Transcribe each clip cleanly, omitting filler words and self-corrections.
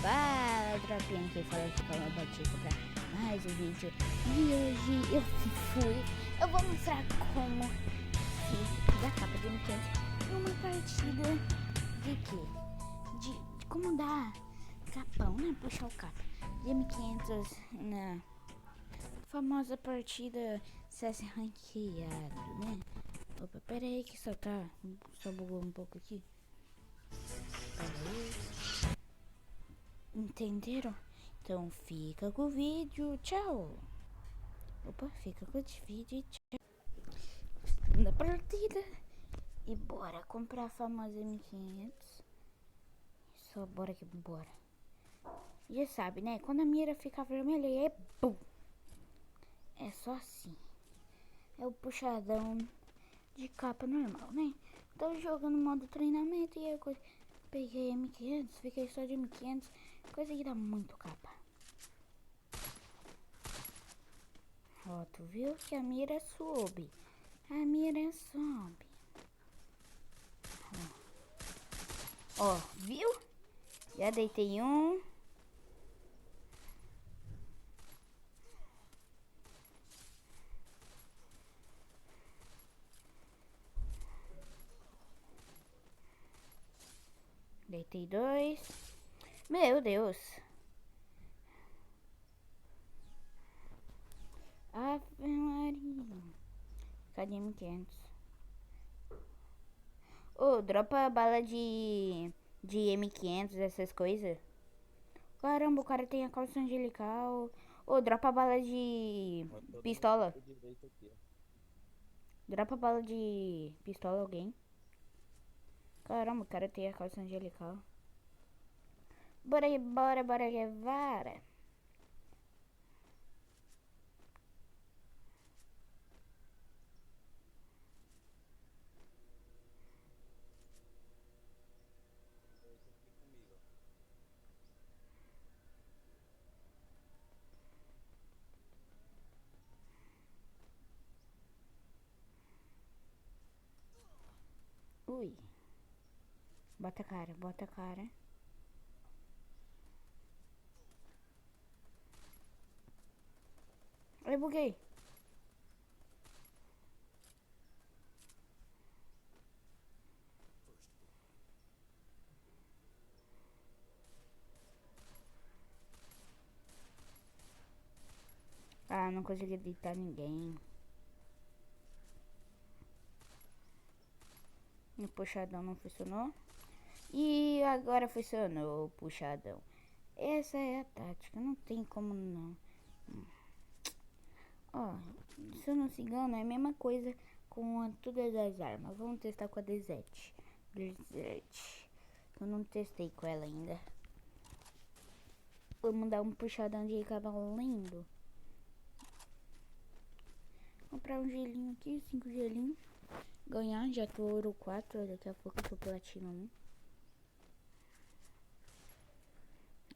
Fala, tropinha, quem fala aqui com a Batista pra mais um vídeo. E hoje eu vou mostrar como se da capa de M500 numa partida de quê? De como dar capão, né? Puxar o capa de M500 na famosa partida CS ranqueado, né? Opa, pera aí que só bugou um pouco aqui. Pera aí. Entenderam? Então fica com o vídeo, tchau. Opa, fica com o vídeo, tchau. Na partida. E bora comprar a famosa M500. Só bora que bora. Já sabe, né? Quando a mira fica vermelha, é pum. É só assim. É o puxadão de capa normal, né? Tô jogando modo treinamento e eu peguei M500, fiquei só de M500. Coisa que dá muito capa. Ó, tu viu que a mira sobe. A mira sobe. Ó, viu? Já deitei um. Deitei dois. Meu Deus. Ave Maria. Cadê M500? Ô, dropa bala de M500, essas coisas. Caramba, o cara tem a calça angelical. Ô, dropa bala de pistola. Dropa bala de pistola alguém. Caramba, o cara tem a calça angelical. Bora aí, bora Guevara. Ui. Bota a cara, bota a cara. Ai, buguei. Ah, não consegui deitar ninguém. O puxadão não funcionou. E agora funcionou o puxadão. Essa é a tática, não tem como não. Ó, se eu não se engano, é a mesma coisa com todas as armas. Vamos testar com a Desert. Eu não testei com ela ainda. Vamos dar um puxadão de cavalo lindo. Comprar um gelinho aqui, 5 gelinhos. Ganhar, já tô ouro 4, daqui a pouco eu tô platina 1.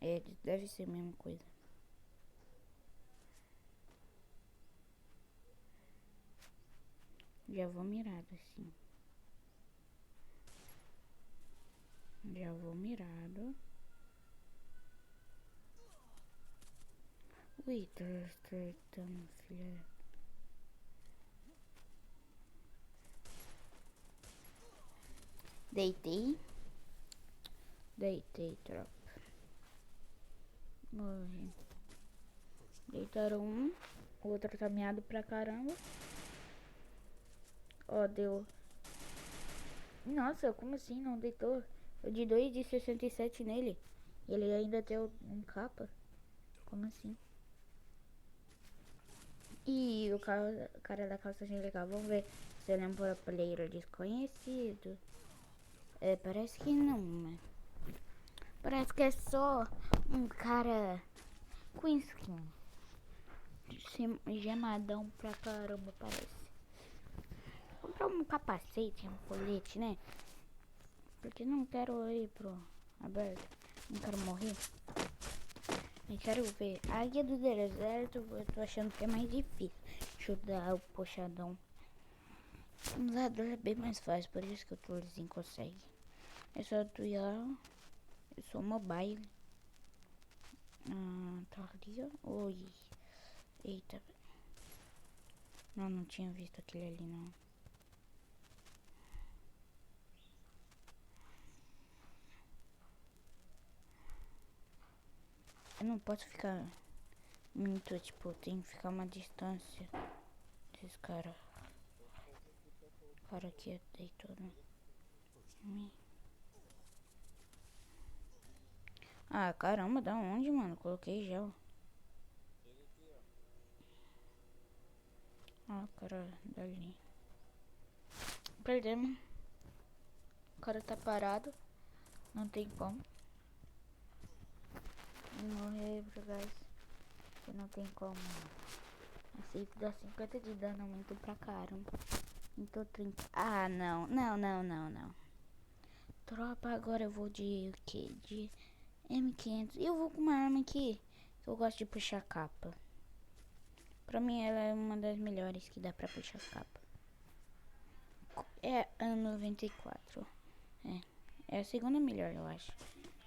É, deve ser a mesma coisa. Já vou mirado assim. Já vou mirado. Ui, tô acertando, filha. Deitei. Deitei, tropa. Morri. Deitaram um. O outro tá miado pra caramba. Ó, deu. Nossa, como assim não deitou? Eu de 2 de 67 nele. Ele ainda tem um capa. Como assim? E o cara da calça angelical. Vamos ver se ele é um pro player desconhecido. É, parece que não, né? Parece que é só um cara com skin. Gemadão pra caramba, parece. Comprar um capacete, um colete, né? Porque não quero ir pro aberto. Não quero morrer. Eu quero ver. A águia do deserto, eu tô achando que é mais difícil. Deixa eu dar o puxadão. O nadador é bem mais fácil, por isso que o Torzinho consegue. É só tu ir lá. Eu sou mobile. Tá ali, ó. Oi. Eita. Não tinha visto aquele ali, não. Eu não posso ficar muito, tipo, tem que ficar uma distância desses caras. O cara aqui deitou, né? Ah, caramba, da onde, mano? Coloquei gel. Ah, cara, dali. Perdemos. O cara tá parado. Não tem como. Morrer, guys. Não tem como. Assim dá 50 de dano, muito pra caramba. Então 30. Ah, não. Não. Tropa, agora eu vou de o que? De M500. E eu vou com uma arma aqui. Eu gosto de puxar capa. Pra mim ela é uma das melhores que dá pra puxar capa. É a 94. É a segunda melhor, eu acho.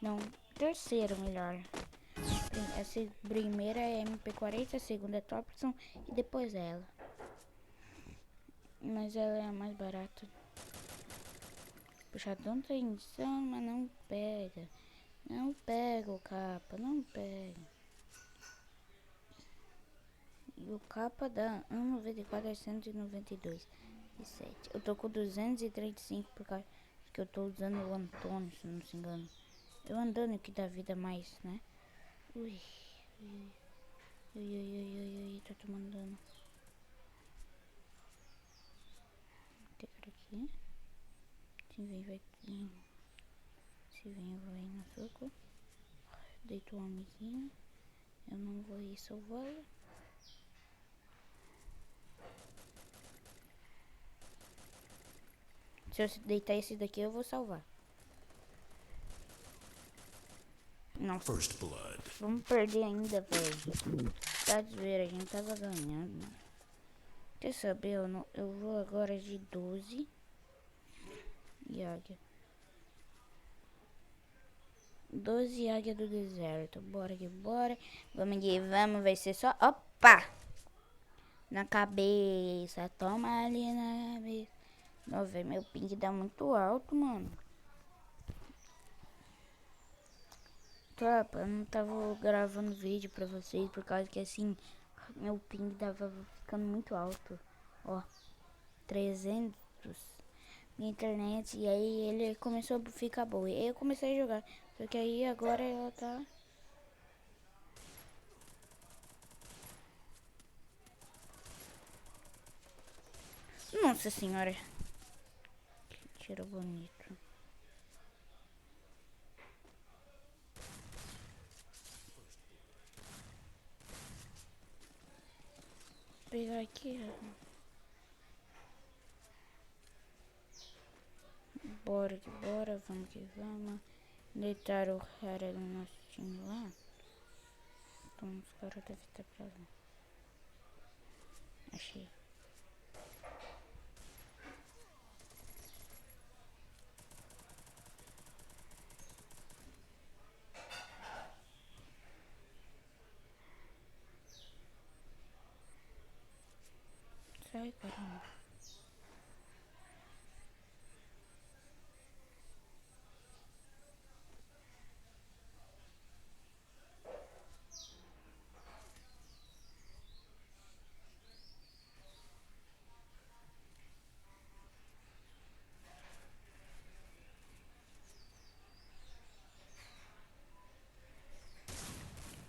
Não, terceira melhor. A primeira é MP40, a segunda é Thompson e depois ela. Mas ela é a mais barata. Puxar tanta edição, mas não pega. Não pega o capa, não pega. E o capa da 1,94 é 192. Eu tô com 235 por causa que eu tô usando o Antônio, se não se engano. Eu andando que dá vida mais, né? Ui, tá tomando dano. Tem cara aqui. Se vem, vai. Se vem, eu vou ir no soco. Deitou um amiguinho. Eu não vou ir salvá-lo. Se eu deitar esse daqui, eu vou salvar. Nossa. First blood. Vamos perder ainda, velho. Tá de ver, a gente tava ganhando. Quer saber? Eu vou agora de 12. E águia. 12 águia do deserto. Bora que bora. Vamos que vamos. Vai ser só. Opa! Na cabeça. Toma ali na cabeça. Não, velho. Meu ping dá muito alto, mano. Tropa, eu não tava gravando vídeo pra vocês por causa que assim, meu ping tava ficando muito alto. Ó, 300 minha internet, e aí ele começou a ficar boa. E aí eu comecei a jogar, só que aí agora ela tá... Nossa senhora, que tiro bonito. Vou pegar aqui, ó. Bora que bora, vamos que vamos. Deitar o cara do nosso time lá. Então os caras devem estar pra lá. Achei. Sai, caramba.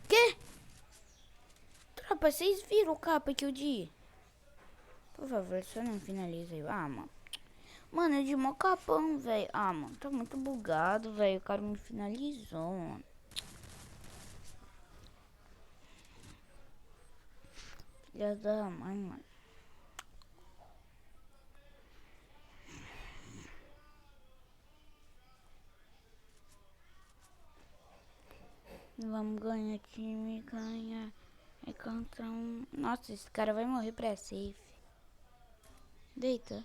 Que? Tropa, vocês viram o capa que eu di? Por favor, só não finaliza aí. Ah, mano. Mano, eu de mó capão, velho. Ah, mano, tá muito bugado, velho. O cara me finalizou, mano. Filha da mãe, mano. Vamos ganhar, time, ganhar. É contra um... Nossa, esse cara vai morrer pra safe. Deita.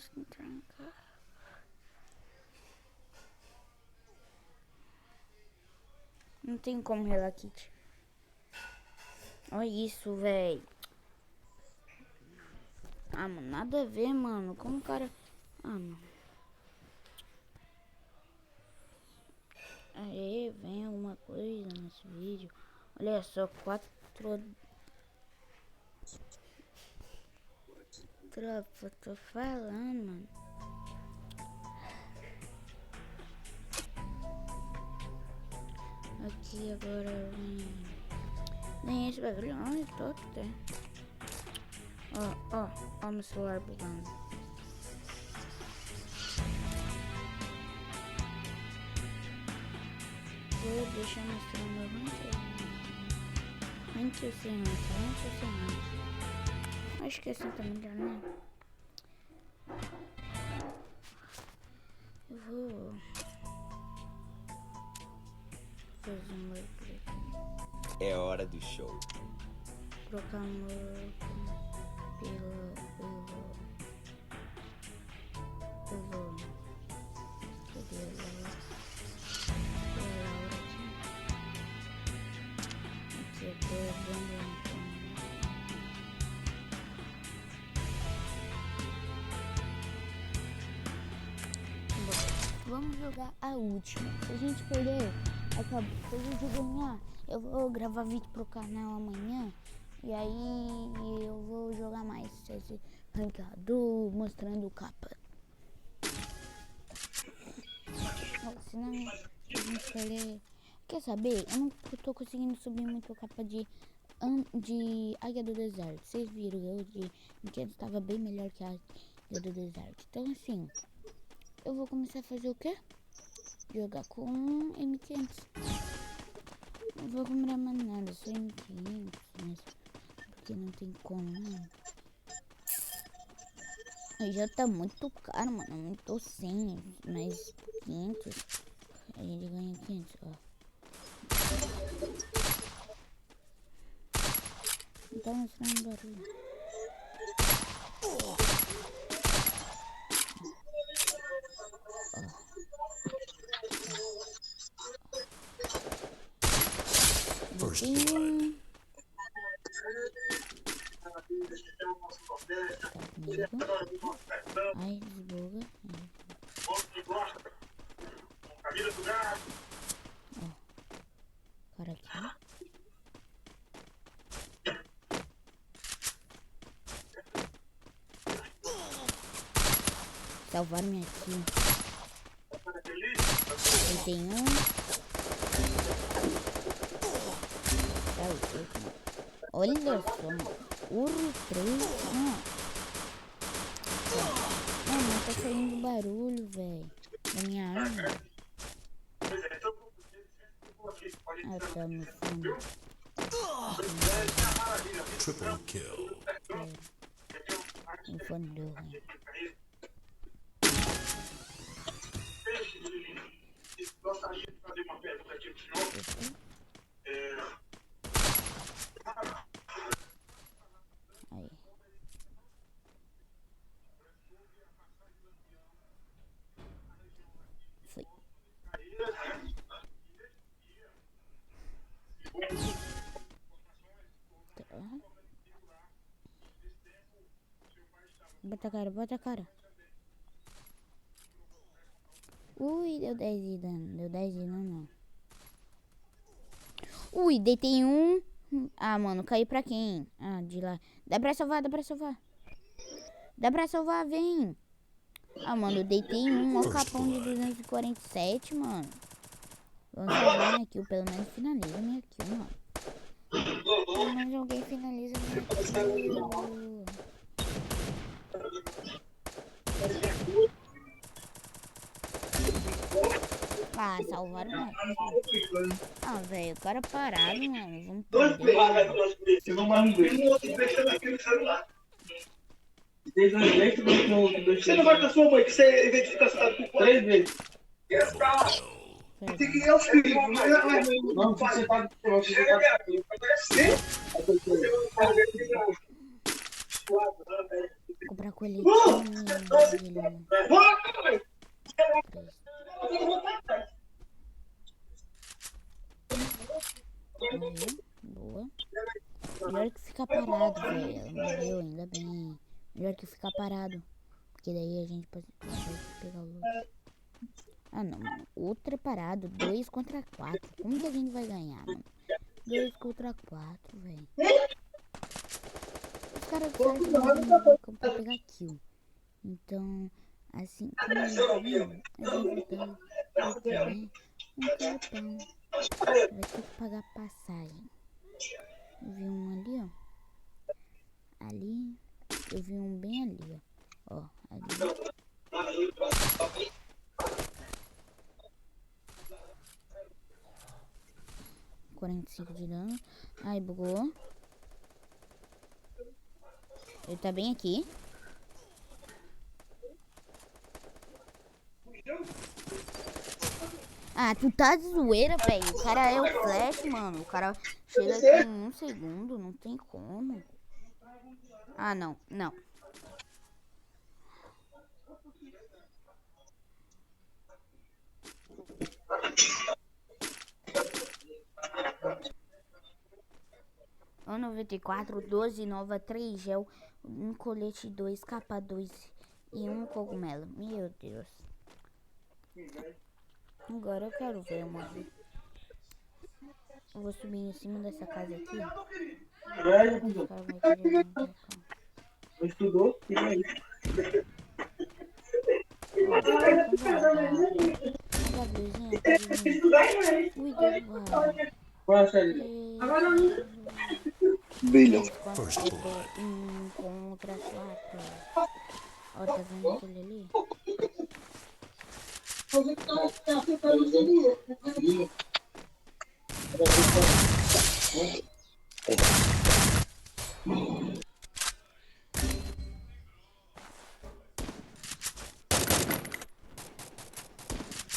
consigo entrar no carro. Não tem como Hello Kitty. Olha isso, velho. Ah, mano, nada a ver, mano. Como o cara... Ah, mano. Aí, vem alguma coisa nesse vídeo. Olha só, 4... Tropa, tô falando, mano. Aqui agora nem esse bagulho. Olha, tô até. Ó meu celular bugando. Vou deixar mostrando muito sem acho que assim tá melhor, né? Eu vou fazer um louco por aqui. É hora do show. Trocar um louco pelo cadê a Laura? Aqui eu tô vendo vamos jogar a última. Se a gente perder, acabou. Se a gente ganhar, eu vou gravar vídeo pro canal amanhã. E aí eu vou jogar mais esse ranqueador mostrando capa. Se não, a gente perder. Quer saber? Eu não tô conseguindo subir muito capa de Águia do Deserto. Vocês viram, eu de brinquedo estava bem melhor que a Águia do Deserto. Então assim, eu vou começar a fazer o quê? Jogar com M500. Não vou comprar mais nada, só M500, mas porque não tem como, né? Aí já tá muito caro, mano. Muito 100, mais 500. A gente ganha 500, ó. Não tá mostrando barulho. Ai, desbuga. Ó, cara aqui. Salvar minha aqui. Eu tenho olha só, Urro 3, mano, tá saindo barulho, velho, da minha arma. Ah, tá no fundo. Triple kill. No fundo, velho. Aí. Foi. Tá. Bota a cara, bota a cara. Ui, deu 10 de dano. Deu 10 de dano, não. Ui, deitei um. Ah, mano, caí pra quem? Ah, de lá. Dá pra salvar, dá pra salvar. Dá pra salvar, vem. Ah, mano, eu deitei um. Ó o capão de 247, mano. Vamos salvar minha kill. Pelo menos finaliza minha kill, mano. Pelo menos alguém finaliza minha kill. Ah, salvaram não. Ah, velho, o cara parado, mano. Vamos perder. Você não vai naquele celular. Você não vai com a sua mãe, que você, em vez de ficar sentado com 3 vezes. Tem que ir aos filhos. Não, você pode. Comprar coletinha. mano. Morreu. Boa. Melhor que ficar parado, velho. Ela morreu, ainda bem. Melhor que ficar parado. Porque daí a gente pode pegar o loot. Ah, não, mano. Outra parado. 2 contra 4. Como que a gente vai ganhar, mano? 2 contra 4, velho. Os caras do campo pra pegar kill. Então, assim, como eles viram, eu vou voltar aqui, né? Um cartão. Vai ter que pagar passagem. Eu vi um ali, ó. Ali. Eu vi um bem ali, ó. Ó, ali. 45 de dano. Ai, bugou. Ele tá bem aqui. Ah, tu tá de zoeira, velho. O cara é o Flash, mano. O cara chega aqui em 1 segundo. Não tem como. Ah, não. Não. O 94, 12, nova, 3 gel, um colete 2, capa 2 e um cogumelo. Meu Deus. Agora eu quero ver, mano. Eu vou subir em cima dessa casa aqui. Os caras vão querer vir pra cá. Estudou? E aí? Ui, derrubaram. Qual a série? Brilham. First blood. 1 contra 4. Ó, tá vendo aquele ali?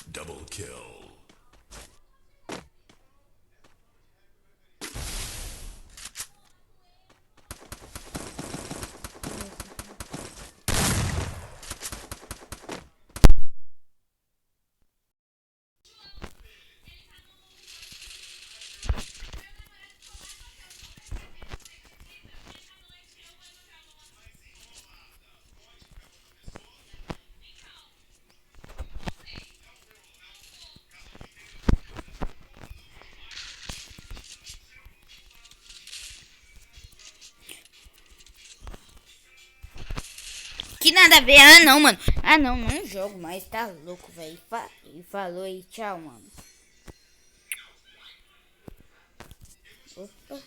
Double kill. Que nada a ver. Ah, não, mano. Ah, não, não jogo mais. Tá louco, velho. E falou e tchau, mano. Opa.